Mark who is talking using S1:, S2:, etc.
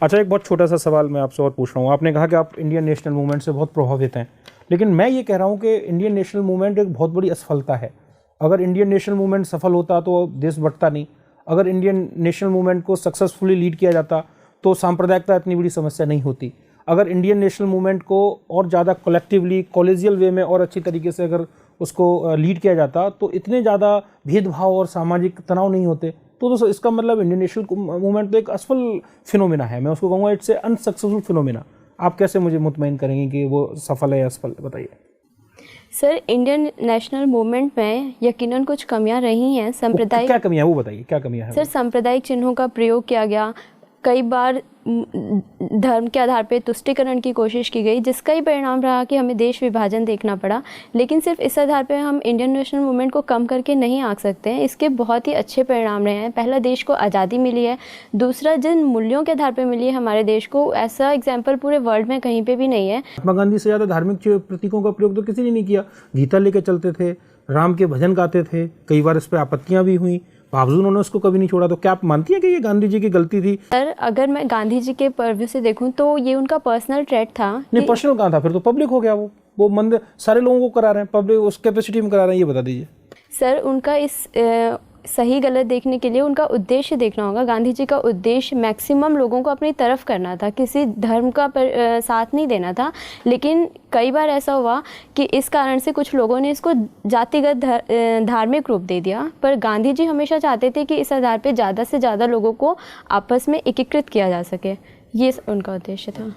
S1: अच्छा, एक बहुत छोटा सा सवाल मैं आपसे और पूछ रहा हूँ। आपने कहा कि आप इंडियन नेशनल मूवमेंट से बहुत प्रभावित हैं, लेकिन मैं ये कह रहा हूँ कि इंडियन नेशनल मूवमेंट एक बहुत बड़ी असफलता है। अगर इंडियन नेशनल मूवमेंट सफल होता तो देश बढ़ता नहीं। अगर इंडियन नेशनल मूवमेंट को सक्सेसफुली लीड किया जाता तो सांप्रदायिकता इतनी बड़ी समस्या नहीं होती। अगर इंडियन नेशनल मूवमेंट को और ज़्यादा कलेक्टिवली कॉलेजियल वे में और अच्छी तरीके से अगर उसको लीड किया जाता तो इतने ज़्यादा भेदभाव और सामाजिक तनाव नहीं होते। तो दोस्तों, इसका मतलब इंडियन नेशनल मूवमेंट तो एक असफल फिनोमिना है। मैं उसको कहूँगा इट्स ए अनसक्सेसफुल फिनोमिना। आप कैसे मुझे मुतमईन करेंगे कि वो सफल है या असफल, बताइए।
S2: सर, इंडियन नेशनल मूवमेंट में यकीनन कुछ कमियां रही हैं। सांप्रदायिक
S1: क्या कमियां है वो बताइए, क्या कमियां है?
S2: सर, सांप्रदायिक चिन्हों का प्रयोग किया गया, कई बार धर्म के आधार पर तुष्टीकरण की कोशिश की गई, जिसका ही परिणाम रहा कि हमें देश विभाजन देखना पड़ा। लेकिन सिर्फ इस आधार पर हम इंडियन नेशनल मूवमेंट को कम करके नहीं आंक सकते हैं। इसके बहुत ही अच्छे परिणाम रहे हैं। पहला, देश को आज़ादी मिली है। दूसरा, जिन मूल्यों के आधार पर मिली है हमारे देश को, ऐसा एग्जाम्पल पूरे वर्ल्ड में कहीं पर भी नहीं है।
S1: महात्मा गांधी से ज़्यादा धार्मिक प्रतीकों का प्रयोग तो किसी ने नहीं किया। गीता लेके चलते थे, राम के भजन गाते थे, कई बार इस पर आपत्तियां भी हुई, बावजूद उन्होंने उसको कभी नहीं छोड़ा। तो क्या आप मानती हैं कि ये गांधी जी की गलती थी?
S2: सर, अगर मैं गांधी जी के पर्व से देखूं तो ये उनका पर्सनल ट्रेट था।
S1: नहीं, पर्सनल कहाँ था? फिर तो पब्लिक हो गया। वो मंदिर सारे लोगों को करा रहे हैं, पब्लिक उस कैपेसिटी में करा रहे हैं, ये बता दीजिए।
S2: सर, उनका इस सही गलत देखने के लिए उनका उद्देश्य देखना होगा। गांधी जी का उद्देश्य मैक्सिमम लोगों को अपनी तरफ करना था, किसी धर्म का साथ नहीं देना था। लेकिन कई बार ऐसा हुआ कि इस कारण से कुछ लोगों ने इसको जातिगत धार्मिक रूप दे दिया। पर गांधी जी हमेशा चाहते थे कि इस आधार पर ज़्यादा से ज़्यादा लोगों को आपस में एकीकृत किया जा सके। ये उनका उद्देश्य था।